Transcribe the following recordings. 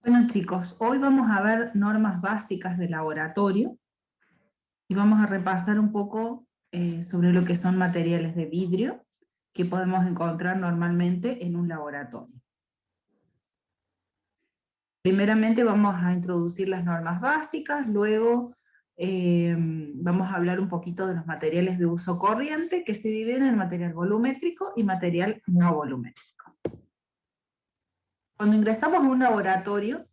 Bueno chicos, hoy vamos a ver normas básicas de laboratorio y vamos a repasar un poco sobre lo que son materiales de vidrio que podemos encontrar normalmente en un laboratorio. Primeramente vamos a introducir las normas básicas, luego vamos a hablar un poquito de los materiales de uso corriente que se dividen en material volumétrico y material no volumétrico. Cuando ingresamos a un laboratorio,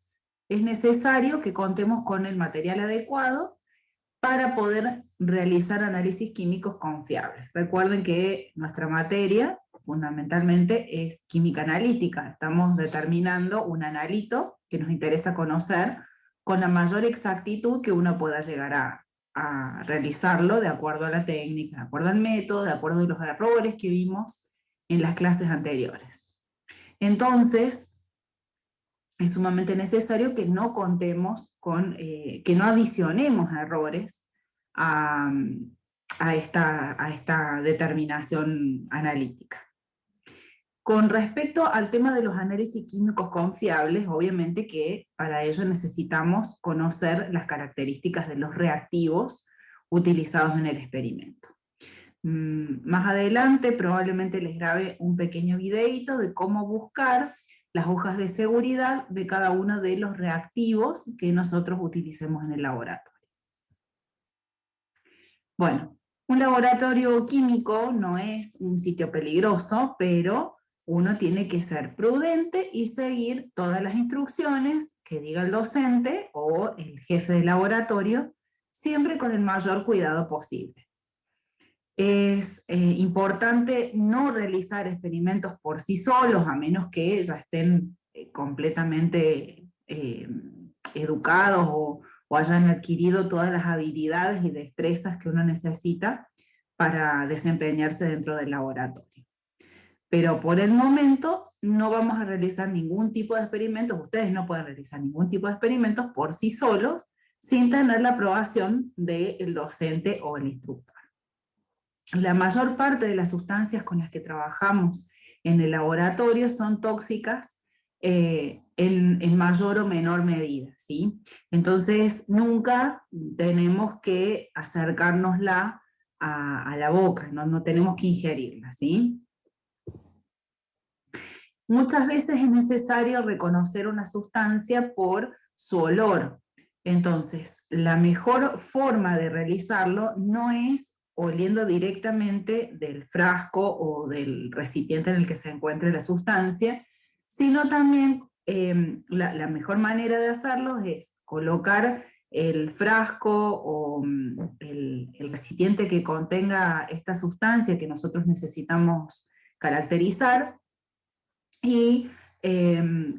es necesario que contemos con el material adecuado para poder realizar análisis químicos confiables. Recuerden que nuestra materia fundamentalmente es química analítica. Estamos determinando un analito que nos interesa conocer con la mayor exactitud que uno pueda llegar a realizarlo de acuerdo a la técnica, de acuerdo al método, de acuerdo a los errores que vimos en las clases anteriores. Entonces, es sumamente necesario que no contemos con, que no adicionemos errores a esta determinación analítica. Con respecto al tema de los análisis químicos confiables, obviamente que para ello necesitamos conocer las características de los reactivos utilizados en el experimento. Más adelante probablemente les grabe un pequeño videito de cómo buscar las hojas de seguridad de cada uno de los reactivos que nosotros utilicemos en el laboratorio. Bueno, un laboratorio químico no es un sitio peligroso, pero uno tiene que ser prudente y seguir todas las instrucciones que diga el docente o el jefe de laboratorio, siempre con el mayor cuidado posible. Es importante no realizar experimentos por sí solos, a menos que ya estén completamente educados o hayan adquirido todas las habilidades y destrezas que uno necesita para desempeñarse dentro del laboratorio. Pero por el momento no vamos a realizar ningún tipo de experimentos, ustedes no pueden realizar ningún tipo de experimentos por sí solos, sin tener la aprobación del docente o el instructor. La mayor parte de las sustancias con las que trabajamos en el laboratorio son tóxicas en mayor o menor medida, ¿sí? Entonces nunca tenemos que acercárnosla a la boca, no tenemos que ingerirla, ¿sí? Muchas veces es necesario reconocer una sustancia por su olor. Entonces, la mejor forma de realizarlo no es oliendo directamente del frasco o del recipiente en el que se encuentre la sustancia, sino también la mejor manera de hacerlo es colocar el frasco o el recipiente que contenga esta sustancia que nosotros necesitamos caracterizar, y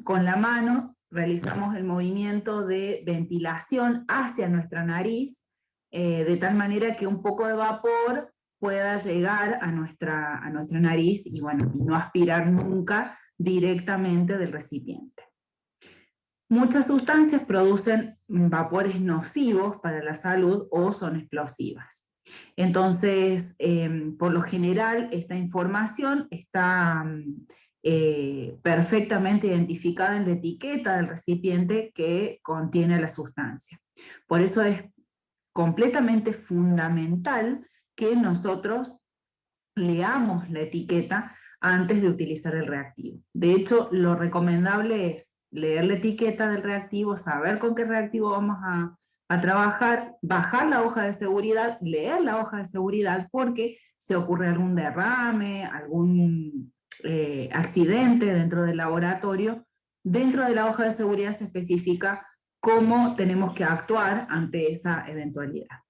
con la mano realizamos el movimiento de ventilación hacia nuestra nariz, de tal manera que un poco de vapor pueda llegar a nuestra nariz y, bueno, y no aspirar nunca directamente del recipiente. Muchas sustancias producen vapores nocivos para la salud o son explosivas. Entonces, por lo general, esta información está perfectamente identificada en la etiqueta del recipiente que contiene la sustancia. Por eso es completamente fundamental que nosotros leamos la etiqueta antes de utilizar el reactivo. De hecho, lo recomendable es leer la etiqueta del reactivo, saber con qué reactivo vamos a trabajar, bajar la hoja de seguridad, leer la hoja de seguridad, porque si ocurre algún derrame, algún accidente dentro del laboratorio, dentro de la hoja de seguridad se especifica cómo tenemos que actuar ante esa eventualidad.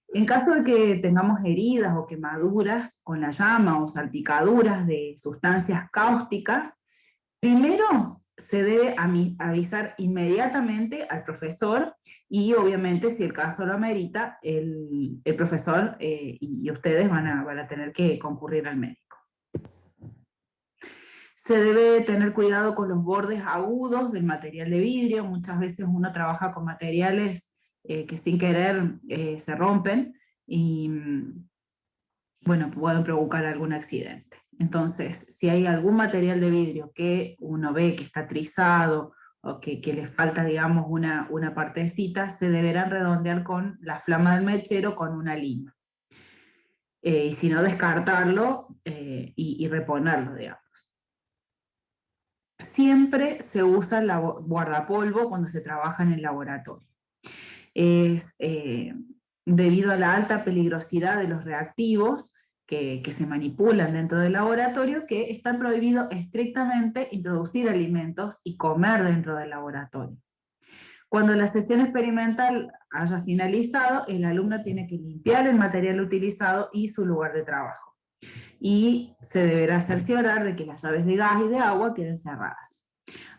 En caso de que tengamos heridas o quemaduras con la llama o salpicaduras de sustancias cáusticas, primero se debe avisar inmediatamente al profesor y obviamente si el caso lo amerita, el profesor y ustedes van a tener que concurrir al médico. Se debe tener cuidado con los bordes agudos del material de vidrio. Muchas veces uno trabaja con materiales que sin querer se rompen y bueno, pueden provocar algún accidente. Entonces, si hay algún material de vidrio que uno ve que está trizado o que le falta, digamos, una partecita, se deberán redondear con la flama del mechero con una lima. Y si no, descartarlo y reponerlo, digamos. Siempre se usa el guardapolvo cuando se trabaja en el laboratorio. Es debido a la alta peligrosidad de los reactivos que se manipulan dentro del laboratorio, que está prohibido estrictamente introducir alimentos y comer dentro del laboratorio. Cuando la sesión experimental haya finalizado, el alumno tiene que limpiar el material utilizado y su lugar de trabajo. Y se deberá cerciorar de que las llaves de gas y de agua queden cerradas.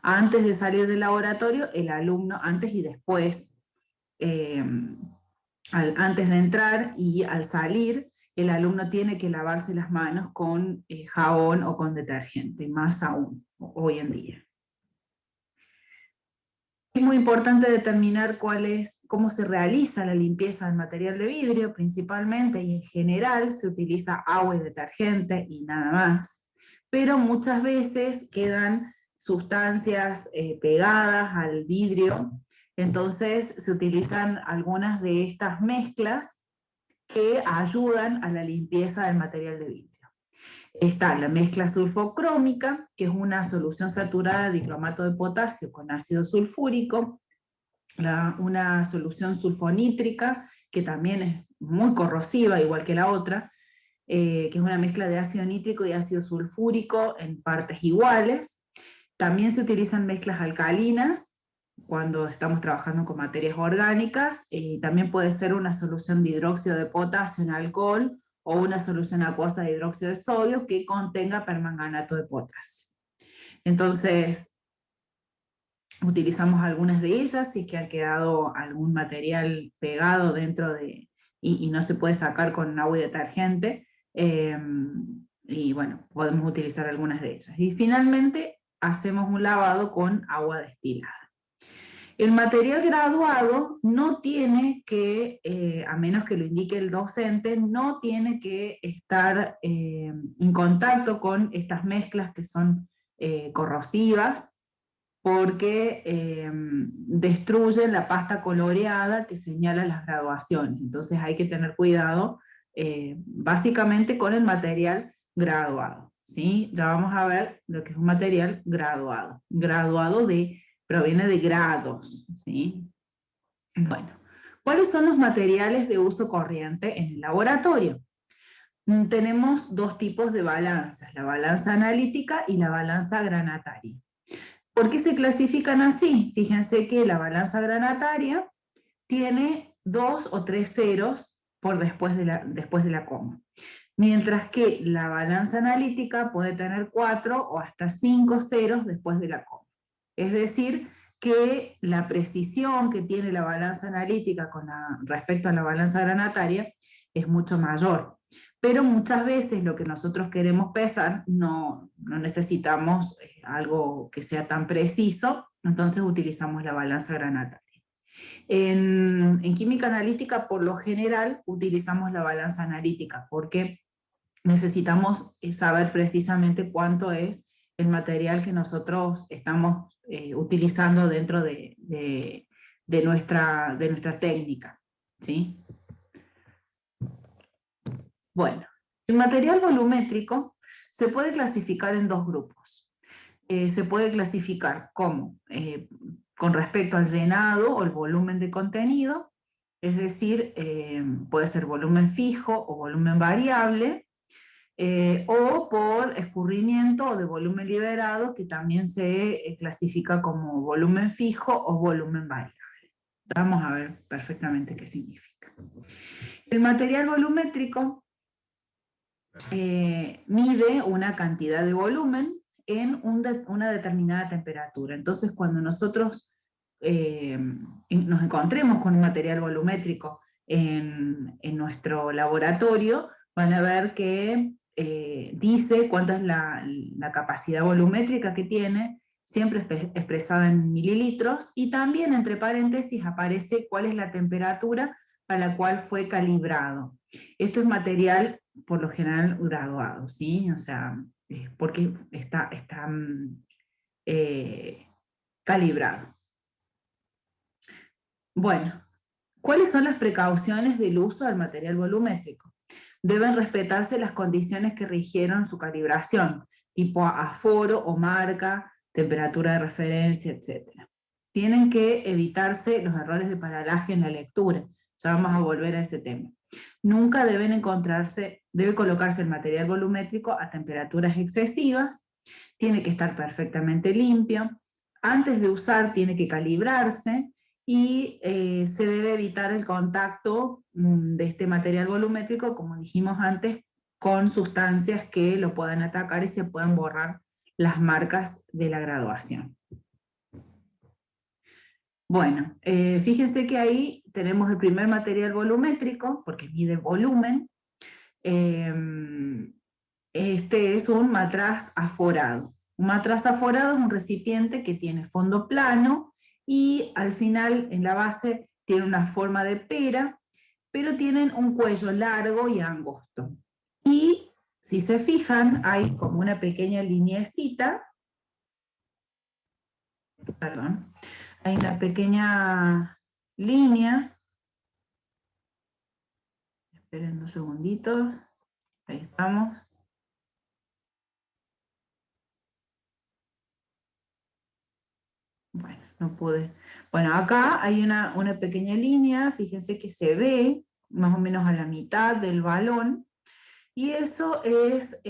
Antes de salir del laboratorio, el alumno, antes y después, antes de entrar y al salir, el alumno tiene que lavarse las manos con jabón o con detergente, más aún hoy en día. Es muy importante determinar cómo se realiza la limpieza del material de vidrio, principalmente y en general se utiliza agua y detergente y nada más, pero muchas veces quedan sustancias pegadas al vidrio, entonces se utilizan algunas de estas mezclas que ayudan a la limpieza del material de vidrio. Está la mezcla sulfocrómica, que es una solución saturada de dicromato de potasio con ácido sulfúrico, una solución sulfonítrica, que también es muy corrosiva, igual que la otra, que es una mezcla de ácido nítrico y ácido sulfúrico en partes iguales. También se utilizan mezclas alcalinas, cuando estamos trabajando con materias orgánicas, también puede ser una solución de hidróxido de potasio en alcohol, o una solución acuosa de hidróxido de sodio que contenga permanganato de potasio. Entonces, utilizamos algunas de ellas si es que ha quedado algún material pegado dentro de, y no se puede sacar con agua y detergente, y bueno, podemos utilizar algunas de ellas. Y finalmente, hacemos un lavado con agua destilada. El material graduado no tiene que, a menos que lo indique el docente, no tiene que estar en contacto con estas mezclas que son corrosivas, porque destruyen la pasta coloreada que señala las graduaciones. Entonces hay que tener cuidado básicamente con el material graduado, ¿sí? Ya vamos a ver lo que es un material graduado. Graduado proviene de grados, ¿sí? Bueno, ¿cuáles son los materiales de uso corriente en el laboratorio? Tenemos dos tipos de balanzas, la balanza analítica y la balanza granataria. ¿Por qué se clasifican así? Fíjense que la balanza granataria tiene 2 o 3 ceros después de la coma, mientras que la balanza analítica puede tener 4 o hasta 5 ceros después de la coma. Es decir, que la precisión que tiene la balanza analítica respecto a la balanza granataria es mucho mayor. Pero muchas veces lo que nosotros queremos pesar no necesitamos algo que sea tan preciso, entonces utilizamos la balanza granataria. En química analítica, por lo general, utilizamos la balanza analítica, porque necesitamos saber precisamente cuánto es el material que nosotros estamos utilizando dentro de nuestra técnica, ¿sí? Bueno, el material volumétrico se puede clasificar en dos grupos. Se puede clasificar como con respecto al llenado o el volumen de contenido, es decir, puede ser volumen fijo o volumen variable, o por escurrimiento o de volumen liberado, que también se clasifica como volumen fijo o volumen variable. Vamos a ver perfectamente qué significa. El material volumétrico mide una cantidad de volumen en una determinada temperatura. Entonces, cuando nosotros nos encontremos con un material volumétrico en nuestro laboratorio, van a ver que dice cuánto es la capacidad volumétrica que tiene, siempre expresada en mililitros, y también entre paréntesis aparece cuál es la temperatura a la cual fue calibrado. Esto es material por lo general graduado, ¿sí? O sea, porque está calibrado. Bueno, ¿cuáles son las precauciones del uso del material volumétrico? Deben respetarse las condiciones que rigieron su calibración, tipo aforo o marca, temperatura de referencia, etc. Tienen que evitarse los errores de paralaje en la lectura. Ya vamos a volver a ese tema. Nunca debe colocarse el material volumétrico a temperaturas excesivas, tiene que estar perfectamente limpio, antes de usar tiene que calibrarse, y se debe evitar el contacto de este material volumétrico, como dijimos antes, con sustancias que lo puedan atacar y se puedan borrar las marcas de la graduación. Bueno, fíjense que ahí tenemos el primer material volumétrico, porque mide volumen. Este es un matraz aforado. Un matraz aforado es un recipiente que tiene fondo plano, y al final, en la base, tiene una forma de pera, pero tienen un cuello largo y angosto. Y si se fijan, hay como una pequeña lineecita, perdón, hay una pequeña línea, esperen 2 segunditos, ahí estamos. Bueno, no pude. Bueno, acá hay una pequeña línea, fíjense que se ve más o menos a la mitad del balón, y eso es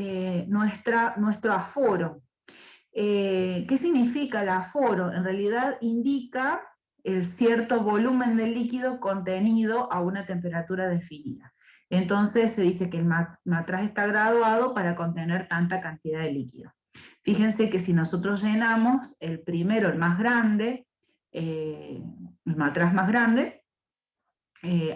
nuestro aforo. ¿Qué significa el aforo? En realidad indica el cierto volumen del líquido contenido a una temperatura definida. Entonces se dice que el matraz está graduado para contener tanta cantidad de líquido. Fíjense que si nosotros llenamos el primero, el más grande, el matraz más grande,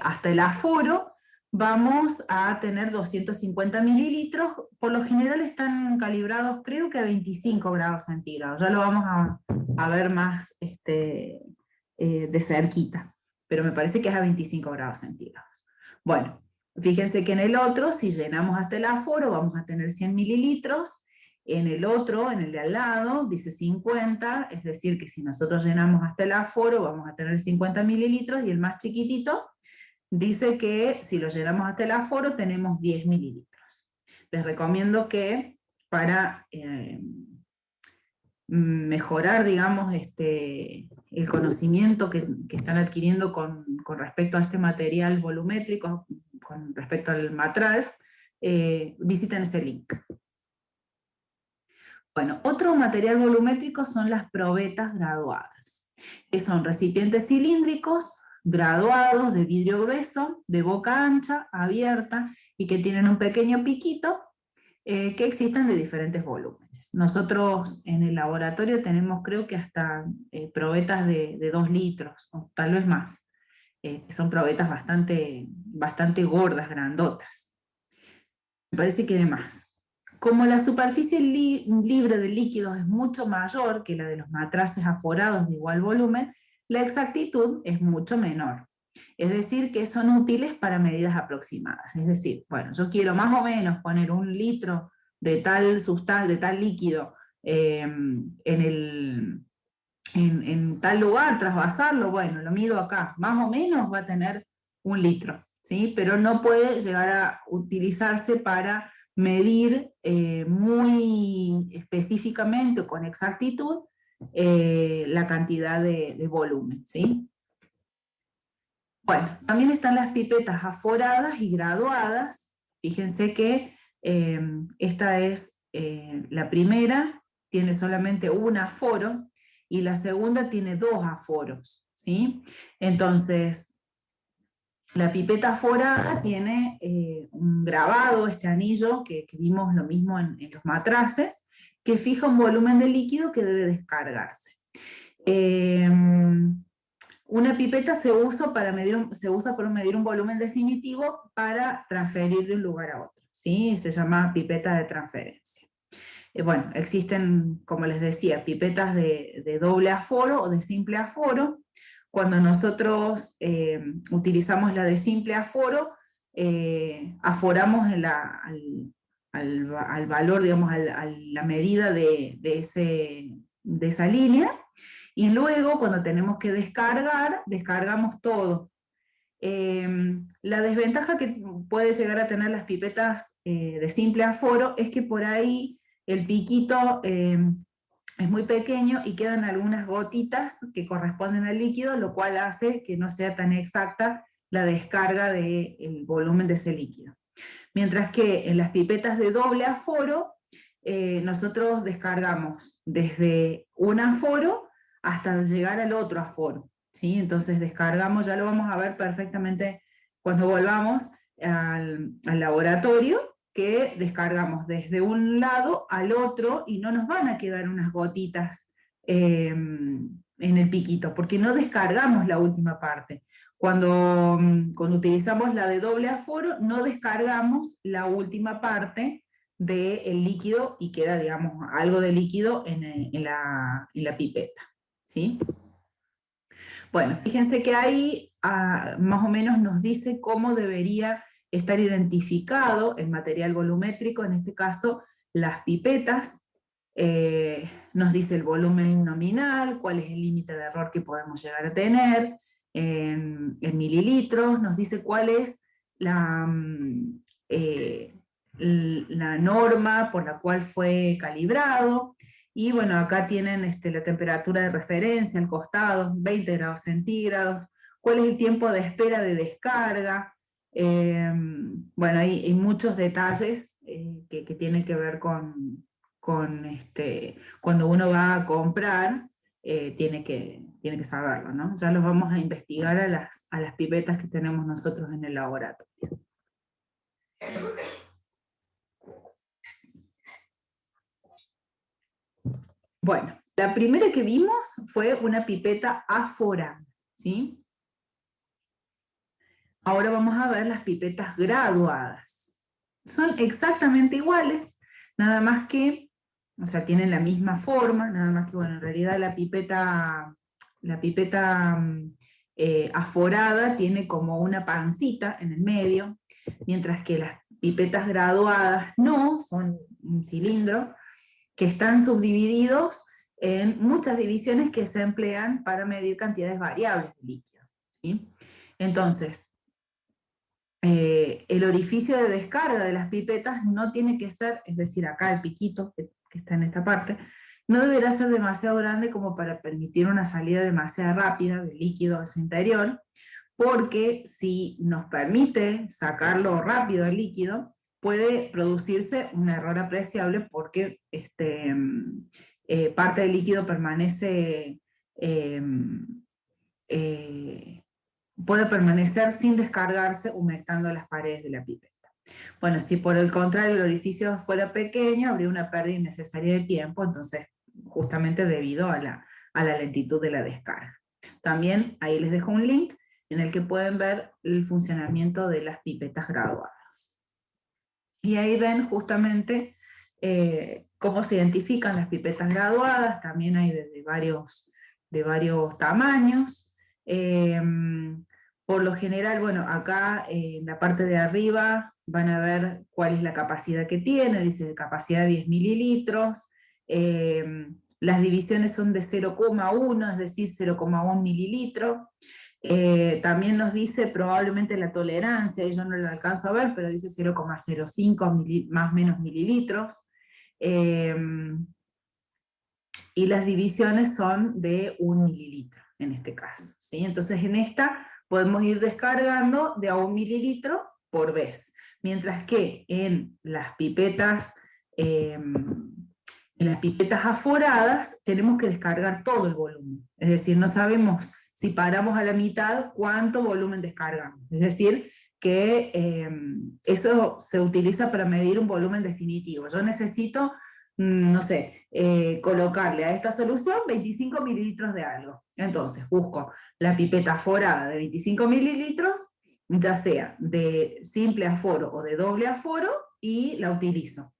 hasta el aforo, vamos a tener 250 mililitros, por lo general están calibrados creo que a 25 grados centígrados, ya lo vamos a ver más de cerquita, pero me parece que es a 25 grados centígrados. Bueno, fíjense que en el otro, si llenamos hasta el aforo, vamos a tener 100 mililitros, en el otro, en el de al lado, dice 50, es decir, que si nosotros llenamos hasta el aforo, vamos a tener 50 mililitros, y el más chiquitito dice que si lo llenamos hasta el aforo, tenemos 10 mililitros. Les recomiendo que para mejorar, digamos, el conocimiento que están adquiriendo con respecto a este material volumétrico, con respecto al matraz, visiten ese link. Bueno, otro material volumétrico son las probetas graduadas, que son recipientes cilíndricos, graduados, de vidrio grueso, de boca ancha, abierta, y que tienen un pequeño piquito, que existen de diferentes volúmenes. Nosotros en el laboratorio tenemos, creo que hasta probetas de 2 litros, o tal vez más. Son probetas bastante gordas, grandotas. Me parece que de más. Como la superficie libre de líquidos es mucho mayor que la de los matraces aforados de igual volumen, la exactitud es mucho menor. Es decir, que son útiles para medidas aproximadas. Es decir, bueno, yo quiero más o menos poner 1 litro de tal sustancia, de tal líquido, en tal lugar, trasvasarlo, bueno, lo mido acá, más o menos va a tener 1 litro, ¿sí? Pero no puede llegar a utilizarse para medir muy específicamente o con exactitud la cantidad de volumen, ¿sí? Bueno, también están las pipetas aforadas y graduadas. Fíjense que esta es la primera, tiene solamente un aforo, y la segunda tiene 2 aforos, ¿sí? Entonces, la pipeta aforada tiene un grabado, este anillo, que vimos lo mismo en los matraces, que fija un volumen de líquido que debe descargarse. Una pipeta se usa para medir un volumen definitivo para transferir de un lugar a otro, ¿sí? Se llama pipeta de transferencia. Bueno, existen, como les decía, pipetas de doble aforo o de simple aforo. Cuando nosotros utilizamos la de simple aforo, aforamos al valor, digamos, a la medida de esa línea, y luego cuando tenemos que descargar, descargamos todo. La desventaja que puede llegar a tener las pipetas de simple aforo es que por ahí el piquito es muy pequeño y quedan algunas gotitas que corresponden al líquido, lo cual hace que no sea tan exacta la descarga del volumen de ese líquido. Mientras que en las pipetas de doble aforo, nosotros descargamos desde un aforo hasta llegar al otro aforo, ¿sí? Entonces descargamos, ya lo vamos a ver perfectamente cuando volvamos al laboratorio, que descargamos desde un lado al otro y no nos van a quedar unas gotitas en el piquito, porque no descargamos la última parte. Cuando utilizamos la de doble aforo, no descargamos la última parte del líquido y queda, digamos, algo de líquido en la pipeta, ¿sí? Bueno, fíjense que ahí más o menos nos dice cómo debería estar identificado el material volumétrico, en este caso las pipetas, nos dice el volumen nominal, cuál es el límite de error que podemos llegar a tener, en mililitros, nos dice cuál es la norma por la cual fue calibrado, y bueno, acá tienen la temperatura de referencia al costado, 20 grados centígrados, cuál es el tiempo de espera de descarga. Bueno, hay muchos detalles que tienen que ver con cuando uno va a comprar, tiene que saberlo, ¿no? Ya los vamos a investigar a las pipetas que tenemos nosotros en el laboratorio. Bueno, la primera que vimos fue una pipeta aforada, ¿sí? Ahora vamos a ver las pipetas graduadas. Son exactamente iguales, nada más que, o sea, tienen la misma forma, nada más que, bueno, en realidad la pipeta aforada tiene como una pancita en el medio, mientras que las pipetas graduadas no, son un cilindro, que están subdivididos en muchas divisiones que se emplean para medir cantidades variables de líquido, ¿sí? Entonces, el orificio de descarga de las pipetas no tiene que ser, es decir, acá el piquito que está en esta parte, no deberá ser demasiado grande como para permitir una salida demasiado rápida del líquido a su interior, porque si nos permite sacarlo rápido del líquido, puede producirse un error apreciable porque parte del líquido permanece puede permanecer sin descargarse humectando las paredes de la pipeta. Bueno, si por el contrario el orificio fuera pequeño, habría una pérdida innecesaria de tiempo, entonces justamente debido a la lentitud de la descarga. También ahí les dejo un link en el que pueden ver el funcionamiento de las pipetas graduadas. Y ahí ven justamente cómo se identifican las pipetas graduadas, también hay de varios tamaños. Por lo general, bueno, acá en la parte de arriba van a ver cuál es la capacidad que tiene, dice capacidad de 10 mililitros, las divisiones son de 0,1, es decir, 0,1 mililitro. También nos dice probablemente la tolerancia, yo no lo alcanzo a ver, pero dice 0,05 más o menos mililitros. Y las divisiones son de 1 mililitro en este caso, ¿sí? Entonces en esta podemos ir descargando de a 1 mililitro por vez, mientras que en las pipetas aforadas tenemos que descargar todo el volumen, es decir, no sabemos si paramos a la mitad cuánto volumen descargamos, es decir, que eso se utiliza para medir un volumen definitivo. Yo necesito, no sé, colocarle a esta solución 25 mililitros de algo. Entonces busco la pipeta aforada de 25 mililitros, ya sea de simple aforo o de doble aforo, y la utilizo,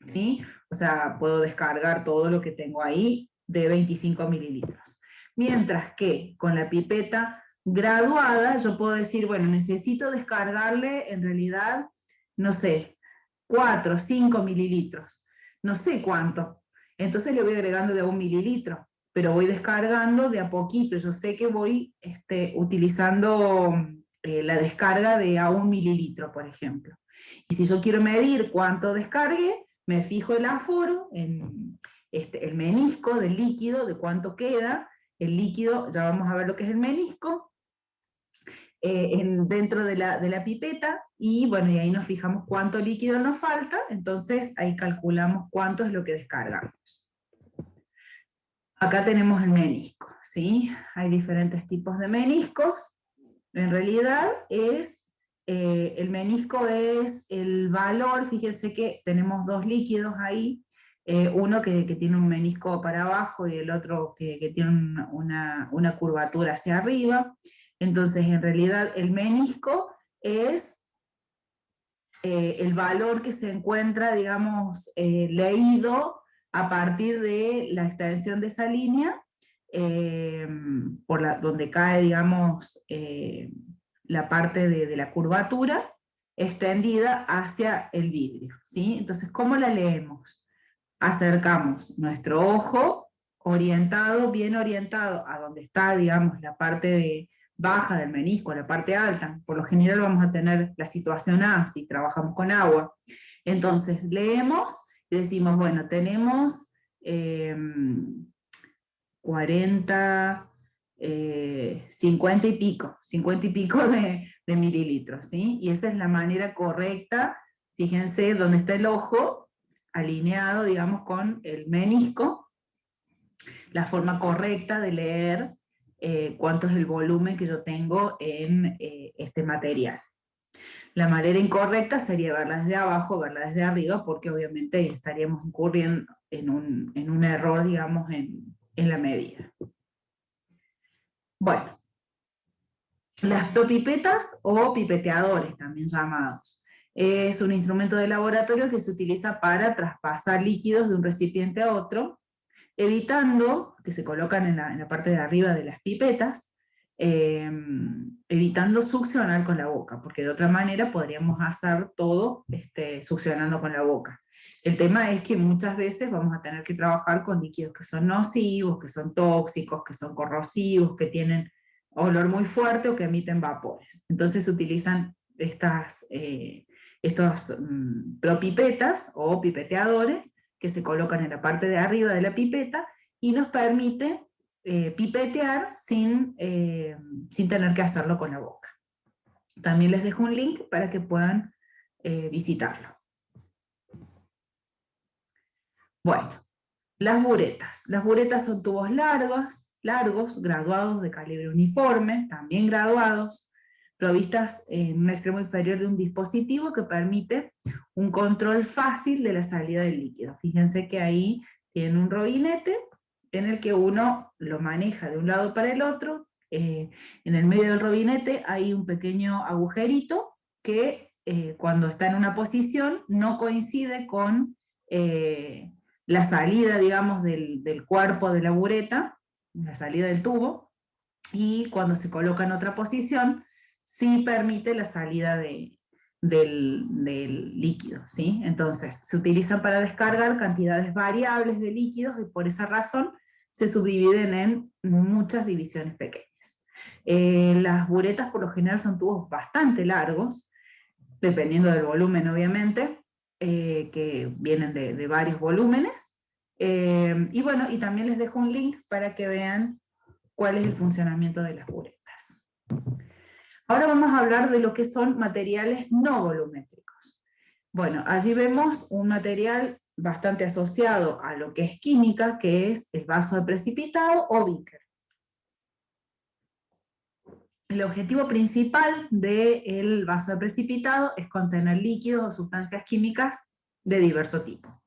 ¿sí? O sea, puedo descargar todo lo que tengo ahí de 25 mililitros. Mientras que con la pipeta graduada, yo puedo decir, bueno, necesito descargarle en realidad, no sé, 4, 5 mililitros, no sé cuánto. Entonces le voy agregando de a 1 mililitro, pero voy descargando de a poquito. Yo sé que voy utilizando la descarga de a 1 mililitro, por ejemplo. Y si yo quiero medir cuánto descargue, me fijo el aforo, en el menisco del líquido, de cuánto queda. El líquido, ya vamos a ver lo que es el menisco, dentro de la pipeta, y bueno, y ahí nos fijamos cuánto líquido nos falta, entonces ahí calculamos cuánto es lo que descargamos. Acá tenemos el menisco, ¿sí? Hay diferentes tipos de meniscos. En realidad el menisco es el valor, fíjense que tenemos dos líquidos ahí, uno que tiene un menisco para abajo y el otro que tiene una curvatura hacia arriba. Entonces, en realidad, el menisco es el valor que se encuentra, digamos, leído a partir de la extensión de esa línea, donde cae, digamos, la parte de la curvatura extendida hacia el vidrio, ¿sí? Entonces, ¿cómo la leemos? Acercamos nuestro ojo orientado, bien orientado a donde está, digamos, la parte baja del menisco, la parte alta. Por lo general vamos a tener la situación A si trabajamos con agua. Entonces leemos y decimos, bueno, tenemos 40, 50 y pico de mililitros, ¿sí? Y esa es la manera correcta, fíjense dónde está el ojo, alineado, digamos, con el menisco, la forma correcta de leer cuánto es el volumen que yo tengo en este material. La manera incorrecta sería verla desde abajo, verla desde arriba, porque obviamente estaríamos incurriendo en un error, digamos, en la medida. Bueno, las propipetas o pipeteadores, también llamados. Es un instrumento de laboratorio que se utiliza para traspasar líquidos de un recipiente a otro, evitando, que se colocan en la parte de arriba de las pipetas, evitando succionar con la boca, porque de otra manera podríamos hacer todo succionando con la boca. El tema es que muchas veces vamos a tener que trabajar con líquidos que son nocivos, que son tóxicos, que son corrosivos, que tienen olor muy fuerte o que emiten vapores. Entonces se utilizan estos propipetas o pipeteadores que se colocan en la parte de arriba de la pipeta y nos permite pipetear sin tener que hacerlo con la boca. También les dejo un link para que puedan visitarlo. Bueno, las buretas. Las buretas son tubos largos, graduados de calibre uniforme, también graduados, provistas en un extremo inferior de un dispositivo que permite un control fácil de la salida del líquido. Fíjense que ahí tienen un robinete en el que uno lo maneja de un lado para el otro. En el medio del robinete hay un pequeño agujerito que cuando está en una posición no coincide con la salida, digamos, del cuerpo de la bureta, la salida del tubo, y cuando se coloca en otra posición, sí permite la salida del líquido, ¿sí? Entonces, se utilizan para descargar cantidades variables de líquidos y por esa razón se subdividen en muchas divisiones pequeñas. Las buretas por lo general son tubos bastante largos, dependiendo del volumen obviamente, que vienen de varios volúmenes. Y bueno, y también les dejo un link para que vean cuál es el funcionamiento de las buretas. Ahora vamos a hablar de lo que son materiales no volumétricos. Bueno, allí vemos un material bastante asociado a lo que es química, que es el vaso de precipitado o beaker. El objetivo principal del vaso de precipitado es contener líquidos o sustancias químicas de diverso tipo.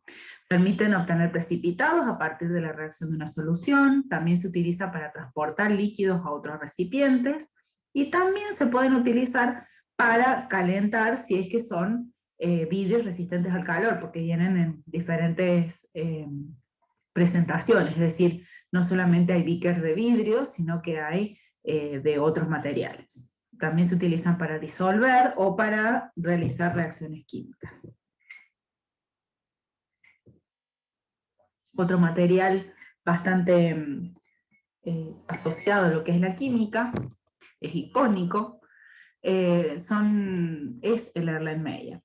Permiten obtener precipitados a partir de la reacción de una solución, también se utiliza para transportar líquidos a otros recipientes, y también se pueden utilizar para calentar si es que son vidrios resistentes al calor, porque vienen en diferentes presentaciones, es decir, no solamente hay beakers de vidrio, sino que hay de otros materiales. También se utilizan para disolver o para realizar reacciones químicas. Otro material bastante asociado a lo que es la química, es icónico, es el Erlenmeyer,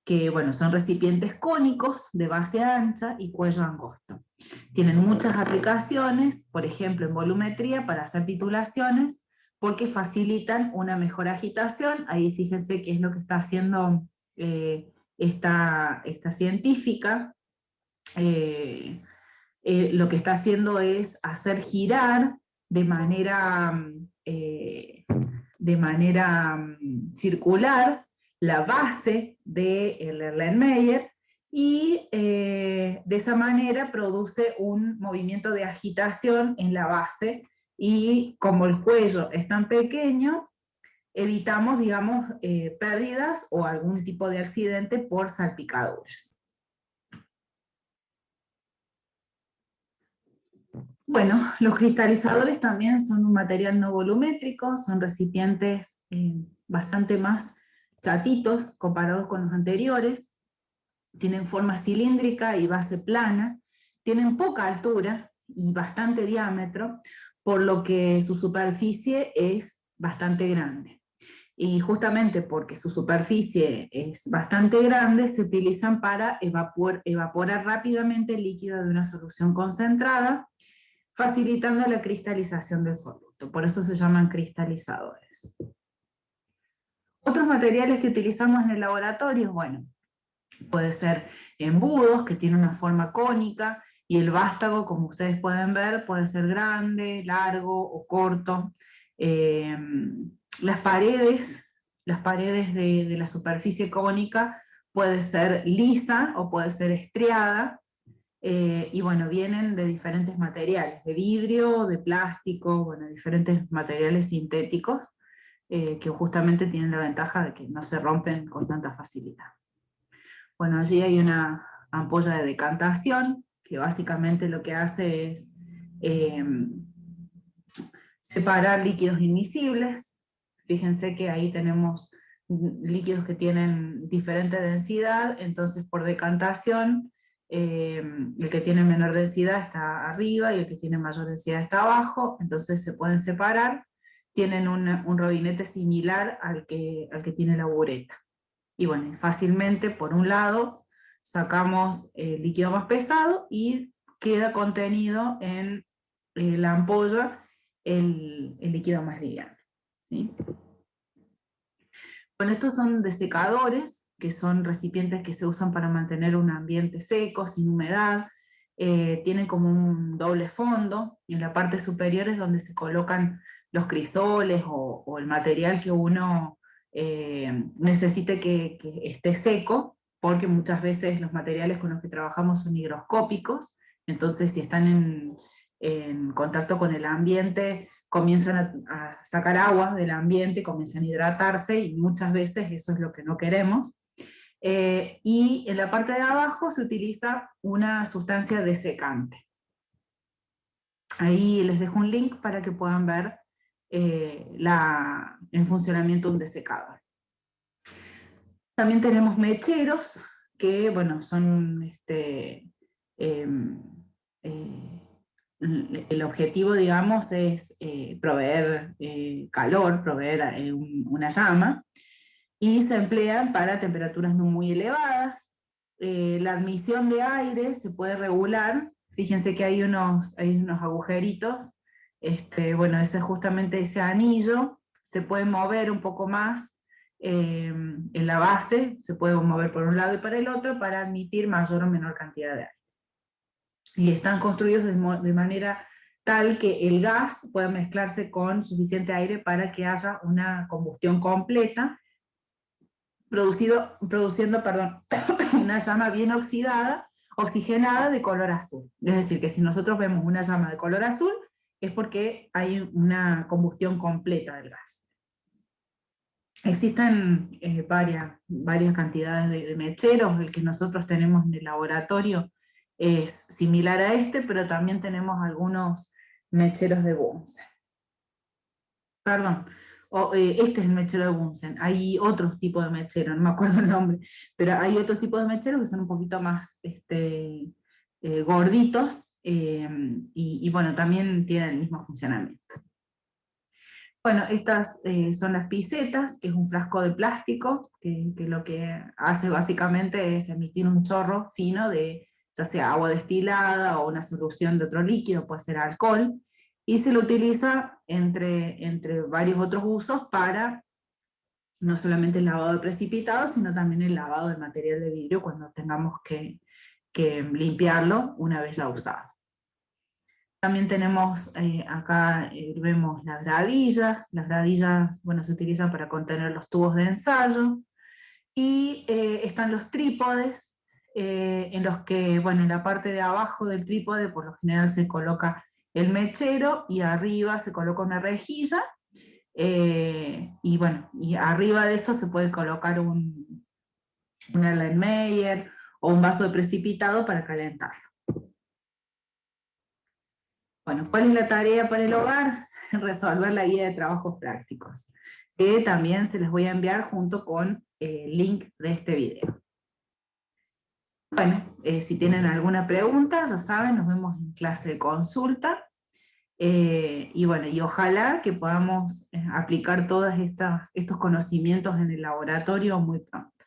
que bueno, son recipientes cónicos de base ancha y cuello angosto. Tienen muchas aplicaciones, por ejemplo en volumetría para hacer titulaciones, porque facilitan una mejor agitación. Ahí fíjense qué es lo que está haciendo esta científica. Lo que está haciendo es hacer girar de manera circular la base del Erlenmeyer, y de esa manera produce un movimiento de agitación en la base, y como el cuello es tan pequeño, evitamos, digamos, pérdidas o algún tipo de accidente por salpicaduras. Bueno, los cristalizadores también son un material no volumétrico, son recipientes bastante más chatitos comparados con los anteriores, tienen forma cilíndrica y base plana, tienen poca altura y bastante diámetro, por lo que su superficie es bastante grande. Y justamente porque su superficie es bastante grande, se utilizan para evaporar rápidamente el líquido de una solución concentrada, facilitando la cristalización del soluto. Por eso se llaman cristalizadores. Otros materiales que utilizamos en el laboratorio, bueno, puede ser embudos, que tienen una forma cónica, y el vástago, como ustedes pueden ver, puede ser grande, largo o corto. Las paredes de la superficie cónica puede ser lisa o puede ser estriada, y bueno, vienen de diferentes materiales, de vidrio, de plástico, bueno, diferentes materiales sintéticos, que justamente tienen la ventaja de que no se rompen con tanta facilidad. Bueno, allí hay una ampolla de decantación, que básicamente lo que hace es separar líquidos inmiscibles. Fíjense que ahí tenemos líquidos que tienen diferente densidad, entonces por decantación, el que tiene menor densidad está arriba y el que tiene mayor densidad está abajo, entonces se pueden separar, tienen un rodinete similar al que tiene la bureta. Y bueno, fácilmente por un lado sacamos el líquido más pesado y queda contenido en la ampolla el líquido más liviano, ¿sí? Bueno, estos son desecadores, que son recipientes que se usan para mantener un ambiente seco, sin humedad. Tienen como un doble fondo, y en la parte superior es donde se colocan los crisoles o el material que uno necesite que esté seco, porque muchas veces los materiales con los que trabajamos son higroscópicos, entonces si están en contacto con el ambiente, comienzan a sacar agua del ambiente, comienzan a hidratarse, y muchas veces eso es lo que no queremos. Y en la parte de abajo se utiliza una sustancia desecante. Ahí les dejo un link para que puedan ver en funcionamiento un desecador. También tenemos mecheros, que bueno, son el objetivo, digamos, es proveer calor, proveer una llama, y se emplean para temperaturas no muy elevadas. La admisión de aire se puede regular, fíjense que hay unos agujeritos, bueno, ese es justamente ese anillo, se puede mover un poco más en la base, se puede mover por un lado y para el otro para admitir mayor o menor cantidad de aire. Y están construidos de manera tal que el gas pueda mezclarse con suficiente aire para que haya una combustión completa, produciendo una llama bien oxigenada de color azul. Es decir, que si nosotros vemos una llama de color azul, es porque hay una combustión completa del gas. Existen varias cantidades de mecheros. El que nosotros tenemos en el laboratorio es similar a este, pero también tenemos algunos mecheros de Bunsen. perdón, este es el mechero de Bunsen, hay otros tipos de mechero, no me acuerdo el nombre, pero hay otros tipos de mecheros que son un poquito más gorditos, y bueno, también tienen el mismo funcionamiento. Bueno, estas son las pisetas, que es un frasco de plástico, que lo que hace básicamente es emitir un chorro fino de, ya sea agua destilada o una solución de otro líquido, puede ser alcohol, y se lo utiliza entre varios otros usos para no solamente el lavado de precipitados, sino también el lavado del material de vidrio cuando tengamos que limpiarlo una vez ya usado. También tenemos acá, vemos las gradillas, bueno, se utilizan para contener los tubos de ensayo, y están los trípodes, en los que, bueno, en la parte de abajo del trípode por lo general se coloca el mechero, y arriba se coloca una rejilla, y bueno, y arriba de eso se puede colocar un Erlenmeyer o un vaso de precipitado para calentar. Bueno, ¿cuál es la tarea para el hogar? Resolver la guía de trabajos prácticos, que también se les voy a enviar junto con el link de este video. Bueno, si tienen alguna pregunta, ya saben, nos vemos en clase de consulta, y bueno, y ojalá que podamos aplicar todos estos conocimientos en el laboratorio muy pronto.